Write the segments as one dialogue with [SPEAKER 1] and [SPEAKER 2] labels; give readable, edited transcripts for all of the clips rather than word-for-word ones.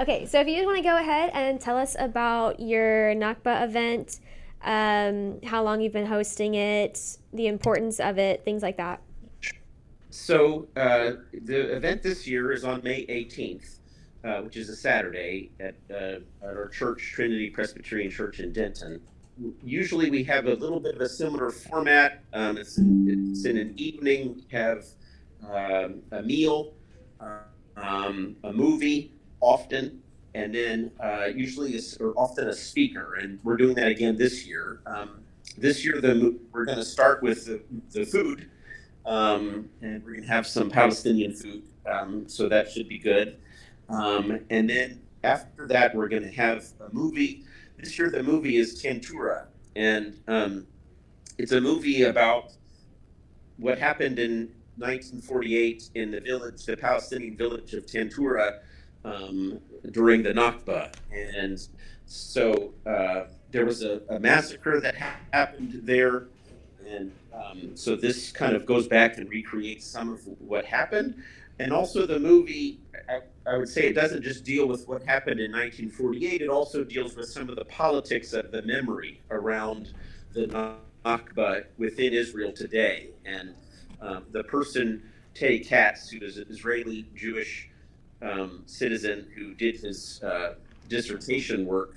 [SPEAKER 1] Okay, so if you just want to go ahead and tell us about your Nakba event, how long you've been hosting it, the importance of it, things like that.
[SPEAKER 2] So the event this year is on May 18th, which is a Saturday at our church, Trinity Presbyterian Church in Denton. Usually we have a little bit of a similar format. It's in an evening. We have a meal, a movie, often, and then or often a speaker. And we're doing that again this year. This year, we're going to start with the food, and we're going to have some Palestinian food, so that should be good. And then after that, we're going to have a movie. This year, the movie is Tantura, and it's a movie about what happened in 1948 in the Palestinian village of Tantura, during the Nakba. And so there was a massacre that happened there. And so this kind of goes back and recreates some of what happened. And also, the movie, I would say, it doesn't just deal with what happened in 1948, it also deals with some of the politics of the memory around the Nakba within Israel today. And the person, Teddy Katz, who is an Israeli Jewish citizen who did his dissertation work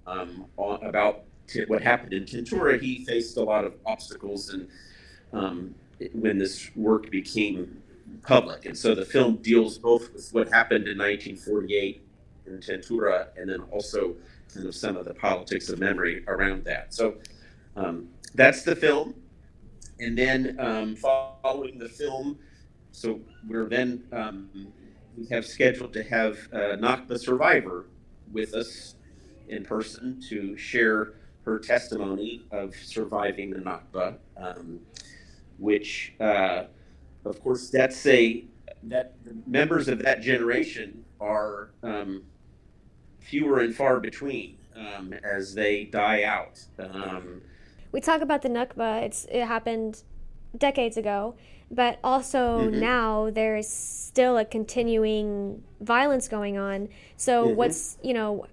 [SPEAKER 2] about what happened in Tantura, he faced a lot of obstacles, and when this work became public. And so the film deals both with what happened in 1948 in Tantura, and then also kind of some of the politics of memory around that. So that's the film. And then following the film, so we have scheduled to have Nakba survivor with us in person to share her testimony of surviving the Nakba, which, of course, that the members of that generation are fewer and far between, as they die out.
[SPEAKER 1] We talk about the Nakba, it happened decades ago, but also
[SPEAKER 2] Mhm,
[SPEAKER 1] now there's still a continuing violence going on. So
[SPEAKER 2] mhm.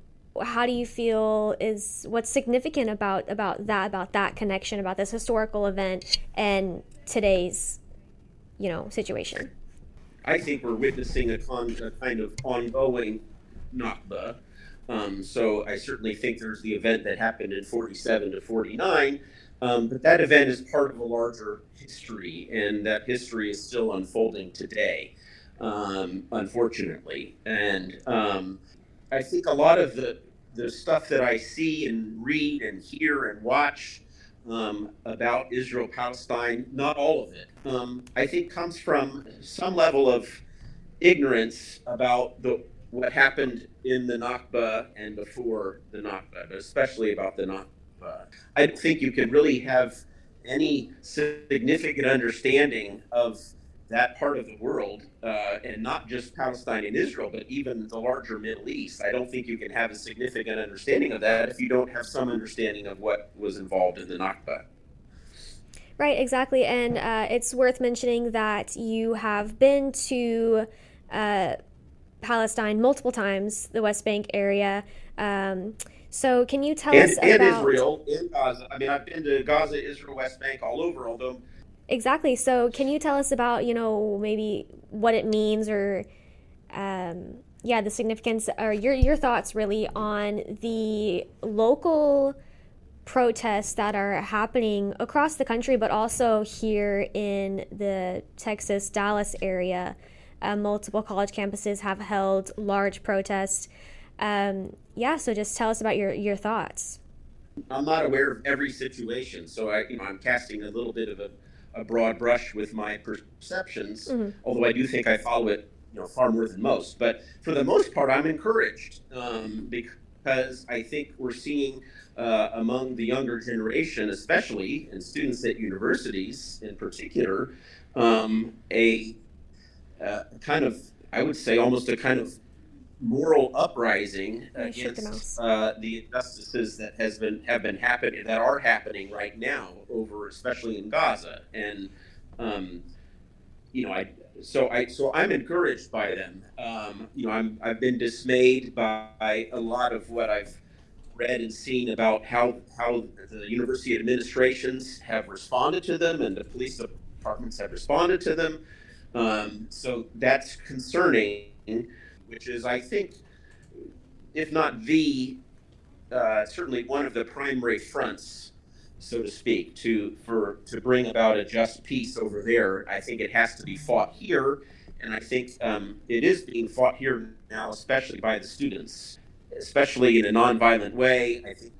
[SPEAKER 1] how do you feel is what's significant about that connection, about this historical event and today's, situation?
[SPEAKER 2] I think we're witnessing a kind of ongoing Nakba. So I certainly think there's the event that happened in 47 to 49, but that event is part of a larger history, and that history is still unfolding today, unfortunately. And I think a lot of the stuff that I see and read and hear and watch about Israel Palestine, not all of it, I think comes from some level of ignorance about the what happened in the Nakba and before the Nakba, but especially about the Nakba. I don't think you can really have any significant understanding of that part of the world, and not just Palestine and Israel, but even the larger Middle East. I don't think you can have a significant understanding of that if you don't have some understanding of what was involved in the Nakba.
[SPEAKER 1] Right, exactly. And it's worth mentioning that you have been to uh, Palestine multiple times, the West Bank area. So, can you tell us
[SPEAKER 2] And
[SPEAKER 1] about
[SPEAKER 2] Israel, in Gaza. I mean, I've been to Gaza, Israel, West Bank, all over, although.
[SPEAKER 1] exactly? So, can you tell us about, maybe what it means or, yeah, the significance or your thoughts really on the local protests that are happening across the country, but also here in the Texas, Dallas area? Multiple college campuses have held large protests. Yeah, so just tell us about your thoughts.
[SPEAKER 2] I'm not aware of every situation, so I'm casting a little bit of a broad brush with my perceptions.
[SPEAKER 1] Mm-hmm.
[SPEAKER 2] Although I do think I follow it, far more than most. But for the most part, I'm encouraged, because I think we're seeing, among the younger generation, especially, and students at universities in particular, a kind of, I would say, almost a kind of moral uprising
[SPEAKER 1] Yeah, shoot the
[SPEAKER 2] against
[SPEAKER 1] mouse.
[SPEAKER 2] the injustices that have been happening, that are happening right now, over especially in Gaza. And so I'm encouraged by them. I've been dismayed by a lot of what I've read and seen about how the university administrations have responded to them and the police departments have responded to them. So that's concerning, which is, I think, if not certainly one of the primary fronts, so to speak, to bring about a just peace over there. I think it has to be fought here, and I think it is being fought here now, especially by the students, especially in a nonviolent way. I think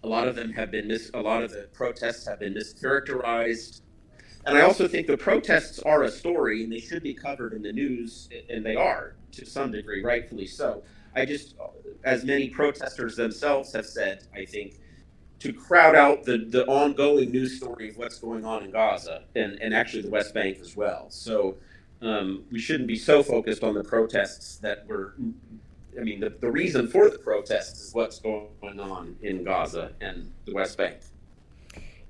[SPEAKER 2] a lot of the protests have been mischaracterized. And I also think the protests are a story and they should be covered in the news, and they are to some degree, rightfully so. I just, as many protesters themselves have said, I think to crowd out the ongoing news story of what's going on in Gaza and actually the West Bank as well. So we shouldn't be so focused on the protests the reason for the protests is what's going on in Gaza and the West Bank.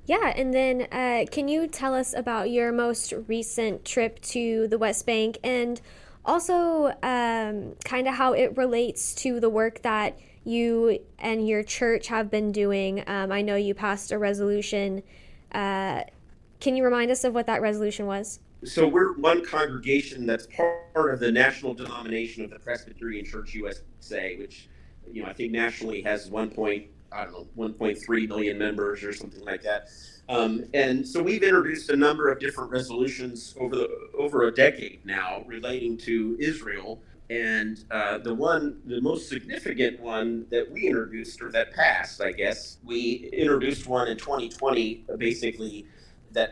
[SPEAKER 1] Yeah, and then can you tell us about your most recent trip to the West Bank and also kind of how it relates to the work that you and your church have been doing? I know you passed a resolution. Can you remind us of what that resolution was?
[SPEAKER 2] So we're one congregation that's part of the national denomination of the Presbyterian Church USA, which I think nationally has 1.3 million members or something like that. And so we've introduced a number of different resolutions over a decade now relating to Israel. And the most significant one that we introduced, or that passed, I guess, we introduced one in 2020, basically, that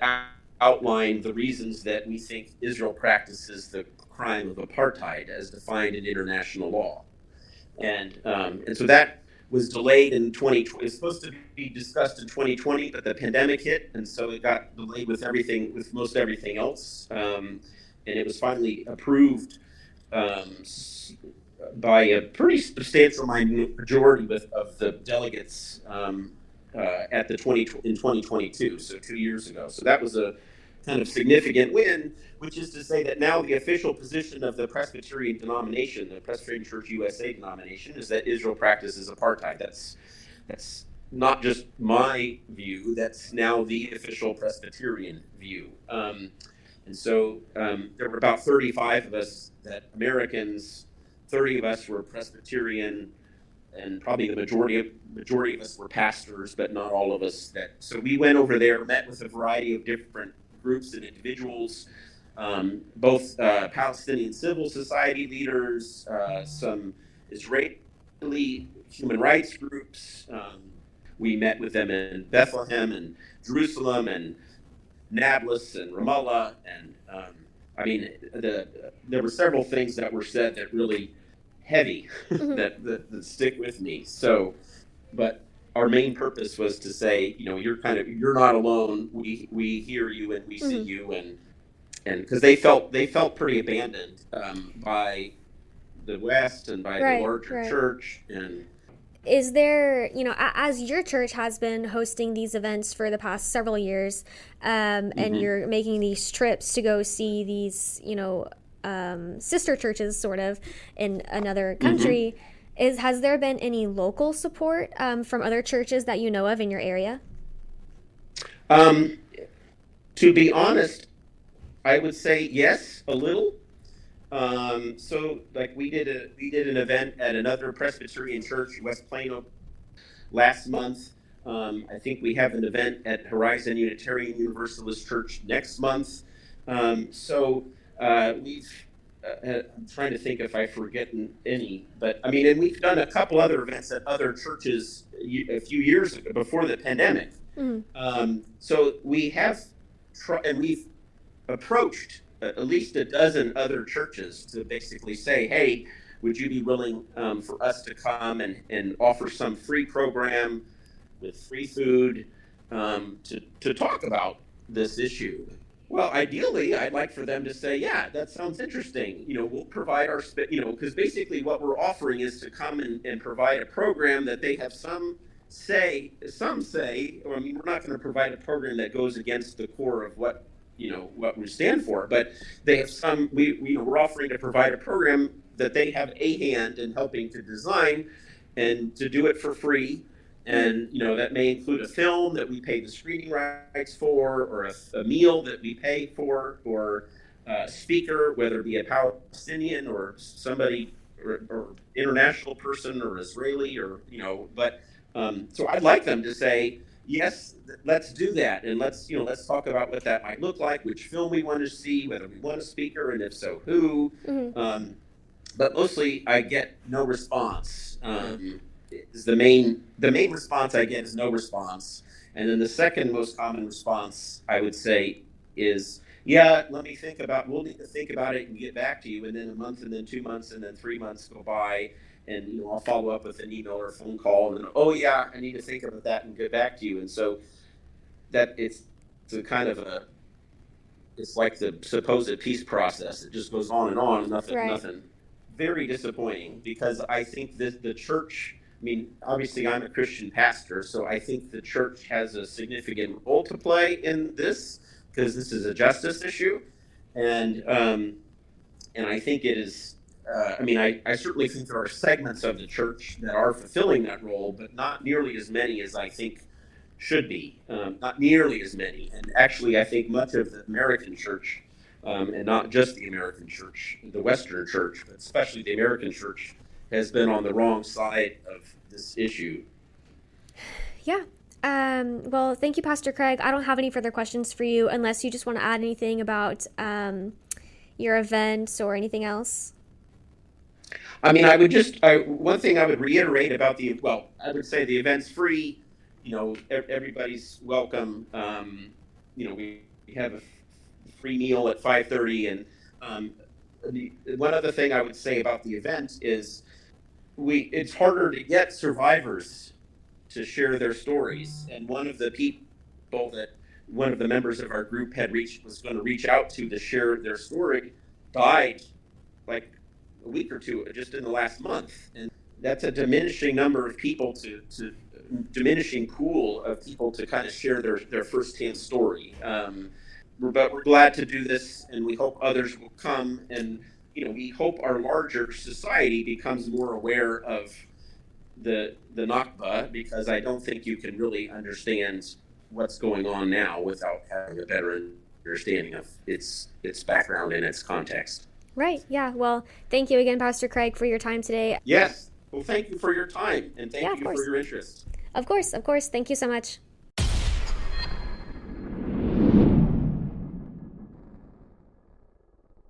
[SPEAKER 2] outlined the reasons that we think Israel practices the crime of apartheid as defined in international law. And so that was delayed in 2020. It was supposed to be discussed in 2020, but the pandemic hit, and so it got delayed with most everything else. And it was finally approved by a pretty substantial majority of the delegates in 2022, so 2 years ago. So that was a kind of significant win, which is to say that now the official position of the Presbyterian denomination, the Presbyterian Church USA denomination, is that Israel practices apartheid. That's not just my view, that's now the official Presbyterian view. And so there were about 35 of us Americans, 30 of us were Presbyterian, and probably the majority of us were pastors, but not all of us. So we went over there, met with a variety of different groups and individuals, both Palestinian civil society leaders, some Israeli human rights groups. We met with them in Bethlehem and Jerusalem and Nablus and Ramallah, and there were several things that were said that really heavy that stick with me. So, but our main purpose was to say, you're not alone. We hear you and we see you, and because they felt pretty abandoned by the West and by the larger church. And
[SPEAKER 1] is there, as your church has been hosting these events for the past several years, and you're making these trips to go see these, sister churches sort of in another country, has there been any local support from other churches that you know of in your area?
[SPEAKER 2] To be honest, I would say yes, a little. So like we did an event at another Presbyterian church, West Plano, last month. I think we have an event at Horizon Unitarian Universalist Church next month. I'm trying to think if I've forgotten any, but and we've done a couple other events at other churches a few years ago before the pandemic. So we have and we've approached at least a dozen other churches to basically say, hey, would you be willing for us to come and offer some free program with free food to talk about this issue? Well, ideally, I'd like for them to say, yeah, that sounds interesting. We'll provide because basically what we're offering is to come and provide a program that they have some say, we're not going to provide a program that goes against the core of what what we stand for. But they have some. We're offering to provide a program that they have a hand in helping to design, and to do it for free.
[SPEAKER 1] Mm-hmm.
[SPEAKER 2] And that may include a film that we pay the screening rights for, or a meal that we pay for, or a speaker, whether it be a Palestinian or somebody, or international person, or Israeli, or But so I'd like them to say, yes, let's do that, and let's talk about what that might look like, which film we want to see, whether we want a speaker, and if so, who.
[SPEAKER 1] Mm-hmm.
[SPEAKER 2] But mostly, I get no response. Is the main response I get is no response, and then the second most common response I would say is, yeah, let me think about. We'll need to think about it and get back to you. And then a month, and then 2 months, and then 3 months go by, and I'll follow up with an email or a phone call, and then, oh yeah, I need to think about that and get back to you. And so that it's a kind of a it's like the supposed peace process. It just goes on and on, and
[SPEAKER 1] Right.
[SPEAKER 2] nothing. Very disappointing, because I think that the church. I mean, obviously, I'm a Christian pastor, so I think the church has a significant role to play in this, because this is a justice issue, and I think it is. I certainly think there are segments of the church that are fulfilling that role, but not nearly as many as I think should be. Not nearly as many. And actually, I think much of the American church, and not just the American church, the Western church, but especially the American church, has been on the wrong side of this issue.
[SPEAKER 1] Yeah. Well, thank you, Pastor Craig. I don't have any further questions for you unless you just want to add anything about your event or anything else.
[SPEAKER 2] I mean, one thing I would reiterate about I would say the event's free. Everybody's welcome. We have a free meal at 5:30, and one other thing I would say about the event is it's harder to get survivors to share their stories. And one of the people that one of the members of our group was going to reach out to share their story died like a week or two, just in the last month. And that's a diminishing number of people diminishing pool of people to kind of share their firsthand story. But we're glad to do this, and we hope others will come, and we hope our larger society becomes more aware of the Nakba, because I don't think you can really understand what's going on now without having a better understanding of its background and its context.
[SPEAKER 1] Right. Yeah. Well, thank you again, Pastor Craig, for your time today.
[SPEAKER 2] Yes. Well, thank you for your time, and
[SPEAKER 1] Yeah,
[SPEAKER 2] thank
[SPEAKER 1] of
[SPEAKER 2] you for
[SPEAKER 1] course.
[SPEAKER 2] your interest.
[SPEAKER 1] Of course. Of course. Thank you so much.